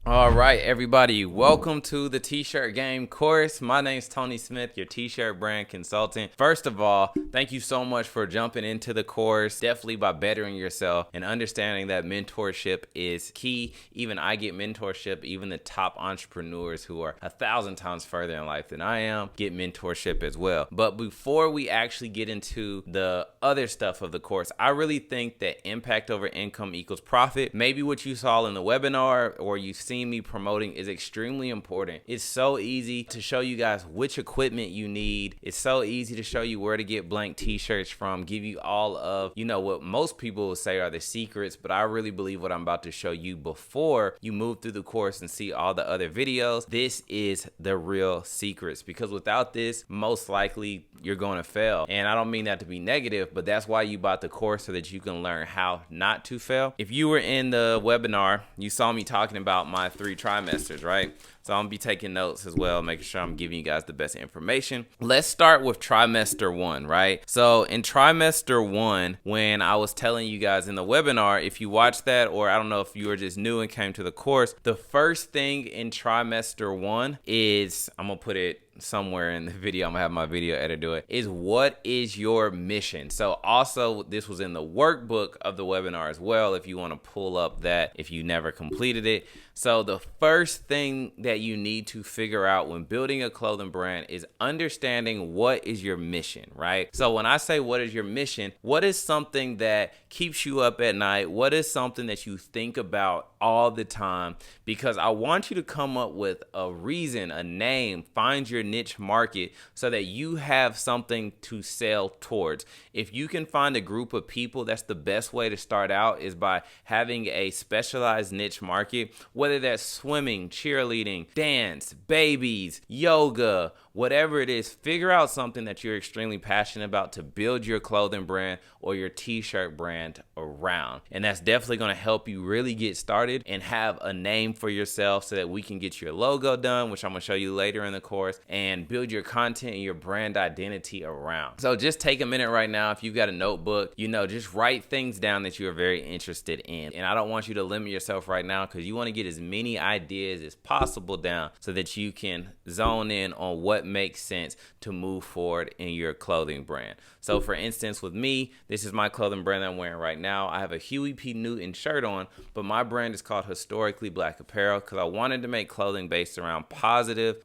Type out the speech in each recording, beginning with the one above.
All right, everybody, welcome to the T-shirt game course. My name's Tony Smith, your T-shirt brand consultant. First of all, thank you so much for jumping into the course, definitely by bettering yourself and understanding that mentorship is key. Even I get mentorship, even the top entrepreneurs who are 1,000 times further in life than I am get mentorship as well. But before we actually get into the other stuff of the course, I really think that impact over income equals profit. Maybe what you saw in the webinar or you've seen me promoting is extremely important. It's so easy to show you guys which equipment you need. It's so easy to show you where to get blank t-shirts from, give you all of, what most people will say are the secrets, but I really believe what I'm about to show you before you move through the course and see all the other videos. This is the real secrets, because without this, most likely you're going to fail. And I don't mean that to be negative, but that's why you bought the course, so that you can learn how not to fail. If you were in the webinar, you saw me talking about my 3 trimesters, right? So I'm gonna be taking notes as well, making sure I'm giving you guys the best information. Let's start with trimester 1, right? So in trimester 1, when I was telling you guys in the webinar, if you watched that, or I don't know if you were just new and came to the course, the first thing in trimester 1 is, I'm gonna put it somewhere in the video, I'm gonna have my video editor do it, is what is your mission? So also, this was in the workbook of the webinar as well, if you want to pull up that, if you never completed it. So the first thing that you need to figure out when building a clothing brand is understanding what is your mission, right? So when I say what is your mission, what is something that keeps you up at night? What is something that you think about all the time? Because I want you to come up with a reason, a name, find your niche market so that you have something to sell towards. If you can find a group of people, that's the best way to start out, is by having a specialized niche market, whether that's swimming, cheerleading, dance, babies, yoga, whatever it is. Figure out something that you're extremely passionate about to build your clothing brand or your t-shirt brand around. And that's definitely going to help you really get started and have a name for yourself, so that we can get your logo done, which I'm going to show you later in the course, and build your content and your brand identity around. So just take a minute right now. If you've got a notebook, just write things down that you're very interested in. And I don't want you to limit yourself right now, because you want to get as many ideas as possible down so that you can zone in on what makes sense to move forward in your clothing brand. So for instance, with me, this is my clothing brand that I'm wearing right now. I have a Huey P. Newton shirt on, but my brand is called Historically Black Apparel, because I wanted to make clothing based around positive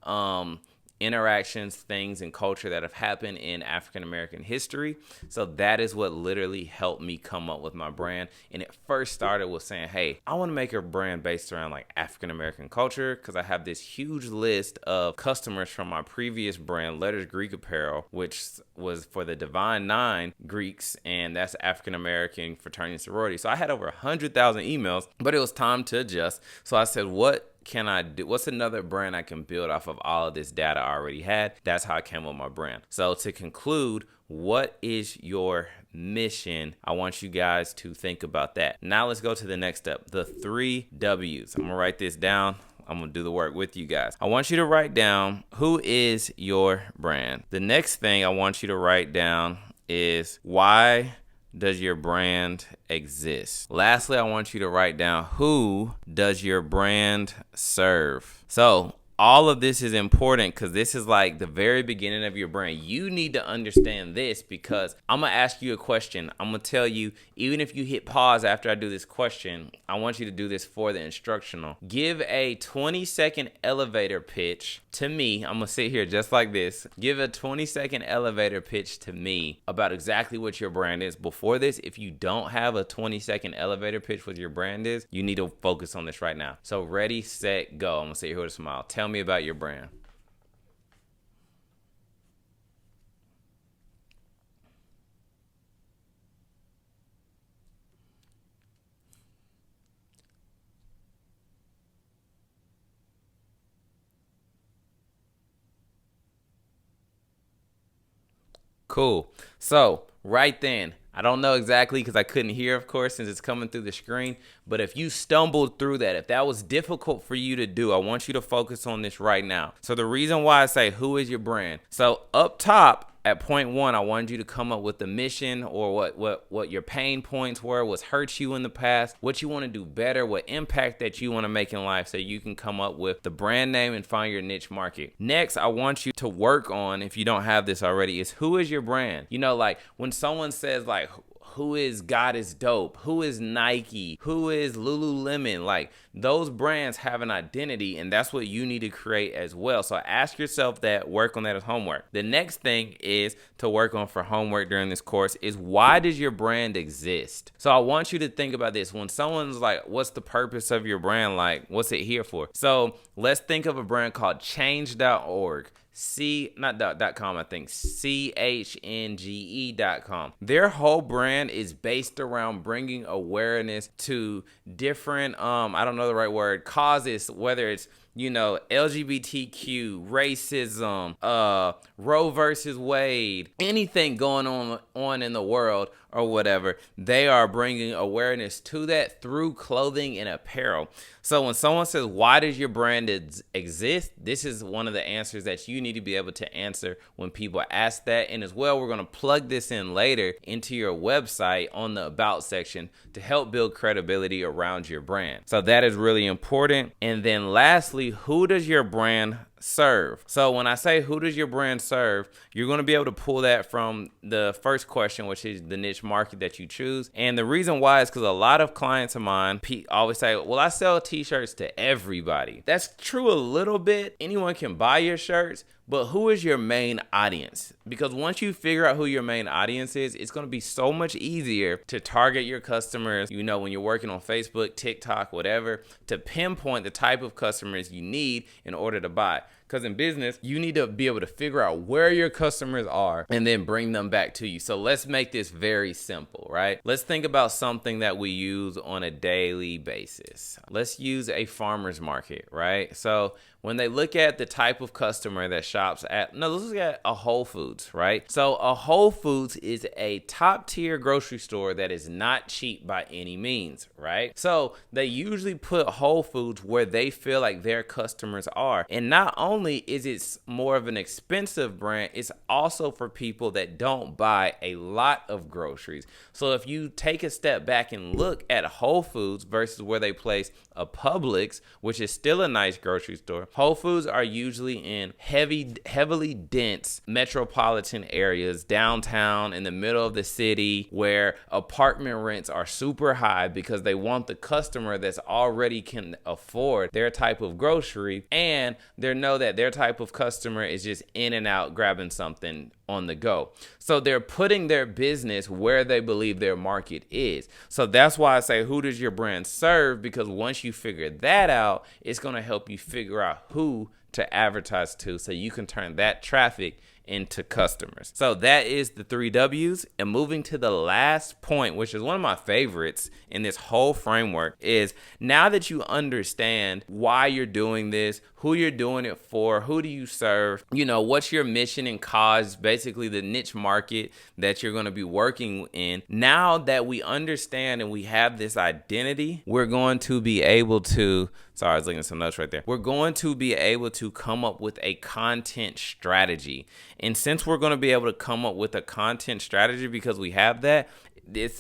interactions, things, and culture that have happened in African American history. So that is what literally helped me come up with my brand. And it first started with saying, hey, I want to make a brand based around like African American culture, because I have this huge list of customers from my previous brand, Letters Greek Apparel, which was for the Divine Nine Greeks, and that's African American fraternity and sorority. So I had over 100,000 emails, but it was time to adjust. So I said, what can I do? What's another brand I can build off of all of this data I already had? That's how I came up with my brand. So to conclude, what is your mission? I want you guys to think about that. Now let's go to the next step, the 3 W's. I'm gonna write this down. I'm gonna do the work with you guys. I want you to write down, who is your brand? The next thing I want you to write down is, why does your brand exist? Lastly, I want you to write down, who does your brand serve? So all of this is important, because this is like the very beginning of your brand. You need to understand this, because I'm going to ask you a question. I'm going to tell you, even if you hit pause after I do this question, I want you to do this for the instructional. Give a 20-second elevator pitch to me. I'm going to sit here just like this. Give a 20-second elevator pitch to me about exactly what your brand is. Before this, if you don't have a 20-second elevator pitch what your brand is, you need to focus on this right now. So ready, set, go. I'm going to sit here with a smile. Tell me about your brand. Cool. So right then, I don't know exactly because I couldn't hear, of course, since it's coming through the screen. But if you stumbled through that, if that was difficult for you to do, I want you to focus on this right now. So the reason why I say, who is your brand? So up top, at point 1, I wanted you to come up with the mission, or what your pain points were, what's hurt you in the past, what you want to do better, what impact that you want to make in life, so you can come up with the brand name and find your niche market. Next, I want you to work on, if you don't have this already, is who is your brand? You know, like when someone says like, who is God is Dope? Who is Nike? Who is Lululemon? Like, those brands have an identity, and that's what you need to create as well. So ask yourself that, work on that as homework. The next thing is to work on for homework during this course is, why does your brand exist? So I want you to think about this. When someone's like, what's the purpose of your brand? Like, what's it here for? So let's think of a brand called change.org. .com, I think, CHNGE.com. Their whole brand is based around bringing awareness to different, I don't know the right word, causes, whether it's, you know, LGBTQ, racism, Roe versus Wade, anything going on in the world or whatever. They are bringing awareness to that through clothing and apparel. So when someone says, why does your brand exist? This is one of the answers that you need to be able to answer when people ask that. And as well, we're going to plug this in later into your website on the About section to help build credibility around your brand. So that is really important. And then lastly, who does your brand serve? So when I say who does your brand serve, you're going to be able to pull that from the first question, which is the niche market that you choose. And the reason why is because a lot of clients of mine always say, well, I sell t-shirts to everybody. That's true a little bit. Anyone can buy your shirts, but who is your main audience? Because once you figure out who your main audience is, it's going to be so much easier to target your customers, you know, when you're working on Facebook, TikTok, whatever, to pinpoint the type of customers you need in order to buy. Because in business, you need to be able to figure out where your customers are and then bring them back to you. So let's make this very simple, right? Let's think about something that we use on a daily basis. Let's use a farmer's market, right? So when they look at the type of customer that shops let's look at a Whole Foods, right? So a Whole Foods is a top tier grocery store that is not cheap by any means, right? So they usually put Whole Foods where they feel like their customers are. And not only is it more of an expensive brand, it's also for people that don't buy a lot of groceries. So if you take a step back and look at Whole Foods versus where they place a Publix, which is still a nice grocery store, Whole Foods are usually in heavily dense metropolitan areas, downtown, in the middle of the city, where apartment rents are super high because they want the customer that's already can afford their type of grocery, and they know that their type of customer is just in and out grabbing something on the go. So they're putting their business where they believe their market is. So that's why I say, who does your brand serve? Because once you figure that out, it's going to help you figure out who to advertise to, so you can turn that traffic into customers. So that is the 3 W's. And moving to the last point, which is one of my favorites in this whole framework, is now that you understand why you're doing this, who you're doing it for, who do you serve, you know, what's your mission and cause, basically the niche market that you're going to be working in. Now that we understand and we have this identity, we're going to be able to, sorry, I was looking at some notes right there. We're going to be able to come up with a content strategy. And since we're going to be able to come up with a content strategy because we have that,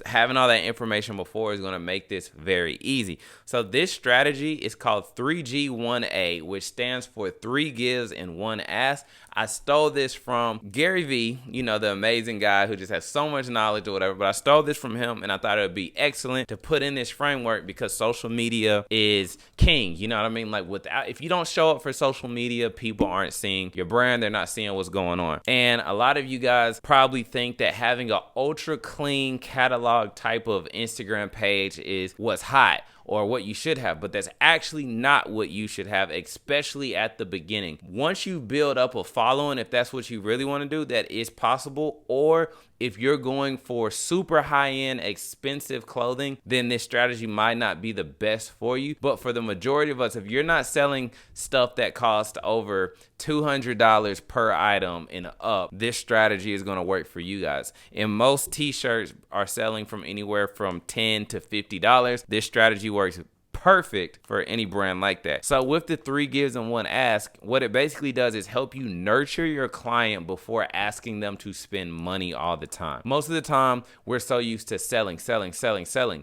having all that information before is going to make this very easy. So this strategy is called 3G1A, which stands for 3 gives and 1 ask. I stole this from Gary Vee, you know, the amazing guy who just has so much knowledge or whatever, but I stole this from him and I thought it would be excellent to put in this framework because social media is king. You know what I mean? Like, if you don't show up for social media, people aren't seeing your brand. They're not seeing what's going on. And a lot of you guys probably think that having an ultra clean catalog type of Instagram page is what's hot or what you should have, but that's actually not what you should have, especially at the beginning. Once you build up a following, if that's what you really want to do, that is possible. Or if you're going for super high-end, expensive clothing, then this strategy might not be the best for you. But for the majority of us, if you're not selling stuff that costs over $200 per item and up, this strategy is going to work for you guys. And most t-shirts are selling from anywhere from $10 to $50. This strategy works perfect for any brand like that. So with the 3 gives and 1 ask, what it basically does is help you nurture your client before asking them to spend money all the time. Most of the time, we're so used to selling.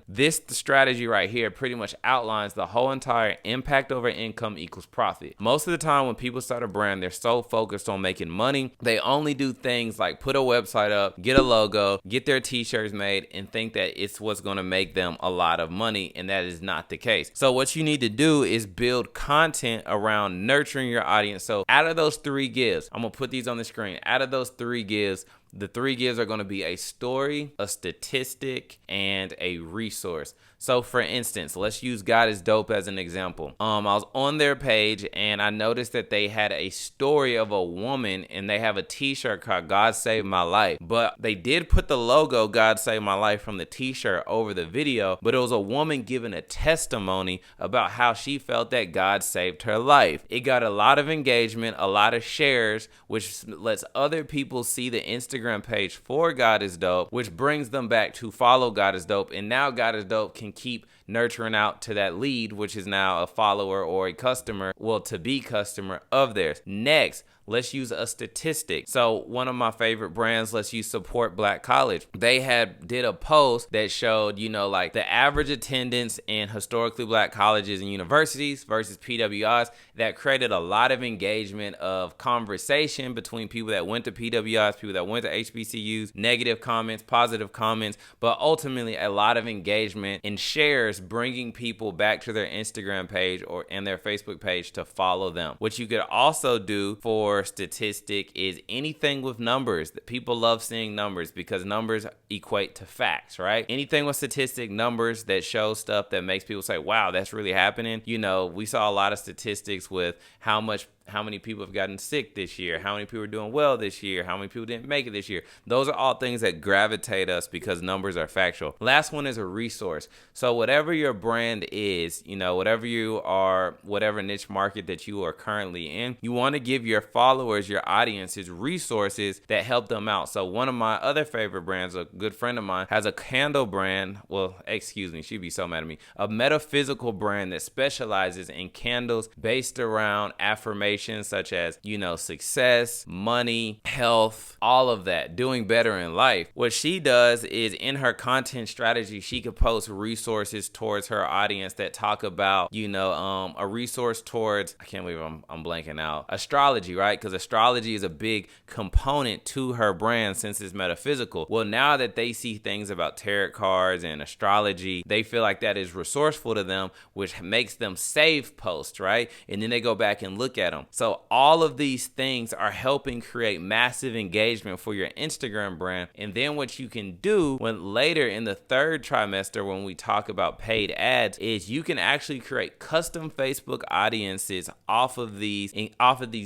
This strategy right here pretty much outlines the whole entire impact over income equals profit. Most of the time when people start a brand, they're so focused on making money, they only do things like put a website up, get a logo, get their t-shirts made, and think that it's what's going to make them a lot of money, and that is not the case. So what you need to do is build content around nurturing your audience. So out of those 3 gives, I'm going to put these on the screen. Out of those 3 gives, the 3 gives are going to be a story, a statistic, and a resource. So for instance, let's use God is Dope as an example. I was on their page and I noticed that they had a story of a woman, and they have a t-shirt called God Saved My Life. But they did put the logo God Saved My Life from the t-shirt over the video, but it was a woman giving a testimony about how she felt that God saved her life. It got a lot of engagement, a lot of shares, which lets other people see the Instagram page for God is Dope, which brings them back to follow God is Dope. And now God is Dope can keep nurturing out to that lead, which is now a follower or a customer, well, to be customer of theirs. Next, let's use a statistic. So one of my favorite brands, let's use Support Black College. They did a post that showed, like the average attendance in historically black colleges and universities versus PWIs. That created a lot of engagement of conversation between people that went to PWIs, people that went to HBCUs, negative comments, positive comments, but ultimately a lot of engagement and shares, bringing people back to their Instagram page and their Facebook page to follow them. What you could also do for statistic is anything with numbers. People love seeing numbers because numbers equate to facts, right? Anything with statistic numbers that show stuff that makes people say, wow, that's really happening. We saw a lot of statistics with how many people have gotten sick this year, how many people are doing well this year, how many people didn't make it this year. Those are all things that gravitate us because numbers are factual. Last one is a resource. So whatever your brand is, whatever you are, whatever niche market that you are currently in, you want to give your followers, your audiences, resources that help them out. So one of my other favorite brands, a good friend of mine, has a candle brand. Well, excuse me, she'd be so mad at me. A metaphysical brand that specializes in candles based around affirmation, such as, success, money, health, all of that, doing better in life. What she does is in her content strategy, she could post resources towards her audience that talk about, a resource towards, I can't believe I'm blanking out, astrology, right? Because astrology is a big component to her brand since it's metaphysical. Well, now that they see things about tarot cards and astrology, they feel like that is resourceful to them, which makes them save posts, right? And then they go back and look at them. So all of these things are helping create massive engagement for your Instagram brand. And then what you can do when later in the 3rd trimester, when we talk about paid ads, is you can actually create custom Facebook audiences off of these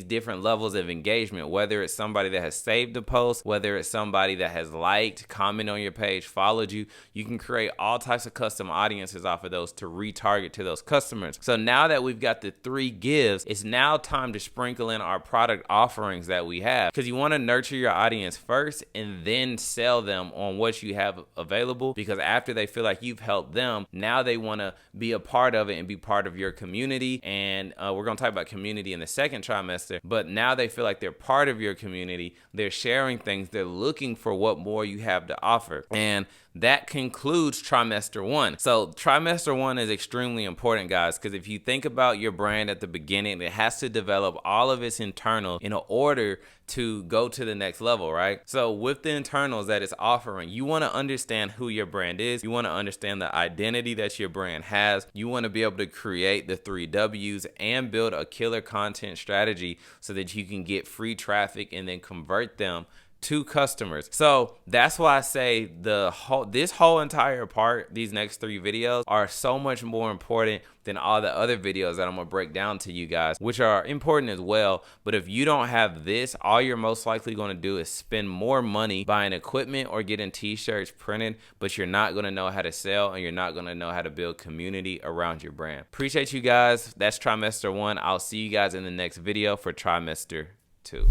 different levels of engagement, whether it's somebody that has saved a post, whether it's somebody that has liked, commented on your page, followed you. You can create all types of custom audiences off of those to retarget to those customers. So now that we've got the 3 gives, it's now time to sprinkle in our product offerings that we have, because you want to nurture your audience first and then sell them on what you have available, because after they feel like you've helped them, now they want to be a part of it and be part of your community. And we're going to talk about community in the 2nd trimester, but now they feel like they're part of your community, they're sharing things, they're looking for what more you have to offer. And that concludes trimester 1. So trimester 1 is extremely important, guys, because if you think about your brand at the beginning, it has to develop all of its internal in order to go to the next level, right? So with the internals that it's offering, you want to understand who your brand is. You want to understand the identity that your brand has. You want to be able to create the 3 W's and build a killer content strategy so that you can get free traffic and then convert them to customers. So that's why I say this whole entire part, these next 3 videos are so much more important than all the other videos that I'm gonna break down to you guys, which are important as well. But if you don't have this, all you're most likely gonna do is spend more money buying equipment or getting t-shirts printed, but you're not gonna know how to sell and you're not gonna know how to build community around your brand. Appreciate you guys. That's trimester 1. I'll see you guys in the next video for trimester 2.